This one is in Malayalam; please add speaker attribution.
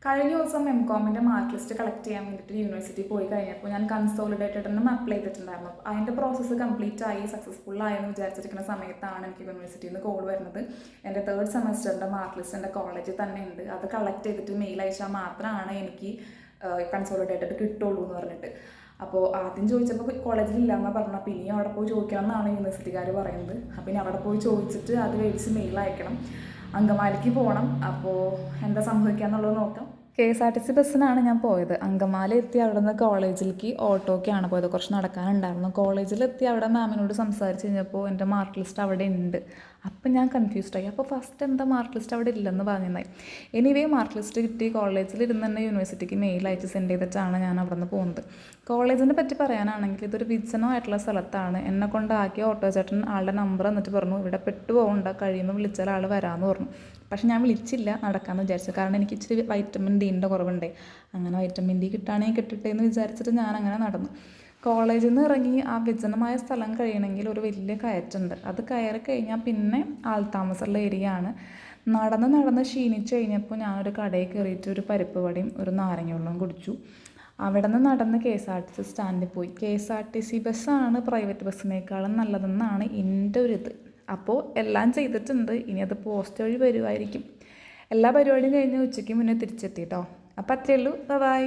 Speaker 1: കഴിഞ്ഞ ദിവസം എംകോമിൻ്റെ മാർക്ക് ലിസ്റ്റ് കളക്ട് ചെയ്യാൻ വേണ്ടിയിട്ട് യൂണിവേഴ്സിറ്റി പോയി കഴിഞ്ഞപ്പോൾ ഞാൻ കൺസോളിഡേറ്റഡിനും അപ്ലൈ ചെയ്തിട്ടുണ്ടായിരുന്നു. അതിൻ്റെ പ്രോസസ്സ് കംപ്ലീറ്റ് ആയി സക്സസ്ഫുൾ ആയെന്ന് വിചാരിച്ചിരിക്കുന്ന സമയത്താണ് എനിക്ക് യൂണിവേഴ്സിറ്റിയിൽ നിന്ന് കോൾ വരുന്നത്. എൻ്റെ 3rd സെമസ്റ്ററിൻ്റെ മാർക്ക് ലിസ്റ്റ് എൻ്റെ കോളേജിൽ തന്നെ ഉണ്ട്, അത് കളക്ട് ചെയ്തിട്ട് മെയിൽ അയച്ചാൽ മാത്രമാണ് എനിക്ക് കൺസോളിഡേറ്റഡ് കിട്ടുള്ളൂ എന്ന് പറഞ്ഞിട്ട്. അപ്പോൾ ആദ്യം ചോദിച്ചപ്പോൾ കോളേജിലില്ല എന്ന് പറഞ്ഞാൽ പിന്നെയും അവിടെ പോയി ചോദിക്കണം എന്നാണ് യൂണിവേഴ്സിറ്റിക്കാർ പറയുന്നത്. അപ്പോൾ ഇനി അവിടെ പോയി ചോദിച്ചിട്ട് അത് മേടിച്ച് മെയിൽ അയക്കണം. അങ്കമാലിക്ക് പോകണം. അപ്പോൾ എന്താ സംഭവിക്കുക എന്നുള്ളത് നോക്കാം. KSRTC ബസ്സിനാണ് ഞാൻ പോയത്. അങ്കമാലി എത്തി അവിടെ നിന്ന് കോളേജിലേക്ക് ഓട്ടോയ്ക്കാണ് പോയത്. കുറച്ച് നടക്കാനുണ്ടായിരുന്നു. കോളേജിലെത്തി അവിടെ മാമിനോട് സംസാരിച്ച് കഴിഞ്ഞപ്പോൾ എൻ്റെ മാർക്ക് ലിസ്റ്റ് അവിടെ ഉണ്ട്. അപ്പം ഞാൻ കൺഫ്യൂസ്ഡായി. അപ്പോൾ ഫസ്റ്റ് എന്താ മാർക്ക് ലിസ്റ്റ് അവിടെ ഇല്ലെന്ന് പറഞ്ഞിരുന്നായി. എനിവേ മാർക്ക് ലിസ്റ്റ് കിട്ടി. കോളേജിലിരുന്ന് തന്നെ യൂണിവേഴ്സിറ്റിക്ക് മെയിൽ അയച്ച് സെൻഡ് ചെയ്തിട്ടാണ് ഞാൻ അവിടെ നിന്ന് പോകുന്നത്. കോളേജിനെ പറ്റി പറയാനാണെങ്കിൽ ഇതൊരു വിജനമായിട്ടുള്ള സ്ഥലത്താണ്. എന്നെ കൊണ്ടാക്കിയ ഓട്ടോ ചേട്ടൻ ആളുടെ നമ്പർ എന്നിട്ട് പറഞ്ഞു, ഇവിടെ പെട്ടുപോകണ്ട, കഴിയുമ്പോൾ വിളിച്ചാൽ ആൾ വരാമെന്ന് പറഞ്ഞു. പക്ഷെ ഞാൻ വിളിച്ചില്ല, നടക്കാമെന്ന് വിചാരിച്ചു. കാരണം എനിക്ക് ഇച്ചിരി വൈറ്റമിൻ ഡിൻ്റെ കുറവുണ്ടേ. അങ്ങനെ വൈറ്റമിൻ ഡി കിട്ടുകയാണെങ്കിൽ കിട്ടട്ടെ എന്ന് വിചാരിച്ചിട്ട് ഞാൻ അങ്ങനെ നടന്നു. കോളേജിൽ നിന്ന് ഇറങ്ങി ആ വിജനമായ സ്ഥലം കഴിയണമെങ്കിൽ ഒരു വലിയ കയറ്റുണ്ട്. അത് കയറി കഴിഞ്ഞാൽ പിന്നെ ആൾത്താമസമുള്ള ഏരിയ ആണ്. നടന്ന് ക്ഷീണിച്ച് കഴിഞ്ഞപ്പോൾ ഞാനൊരു കടയിൽ കയറിയിട്ട് ഒരു പരിപ്പ് വടയും ഒരു നാരങ്ങ വെള്ളവും കുടിച്ചു. അവിടെ നിന്ന് നടന്ന് KSRTC സ്റ്റാൻഡിൽ പോയി. KSRTC ബസ്സാണ് പ്രൈവറ്റ് ബസ്സിനേക്കാളും നല്ലതെന്നാണ് എൻ്റെ ഒരു ഇത്. അപ്പോൾ എല്ലാം ചെയ്തിട്ടുണ്ട്. ഇനി അത് പോസ്റ്റ് വഴി വരുമായിരിക്കും. എല്ലാ പരിപാടിയും കഴിഞ്ഞ് ഉച്ചയ്ക്ക് മുന്നേ തിരിച്ചെത്തി കേട്ടോ. അപ്പോൾ അത്രയേ ഉള്ളൂ. ബൈ.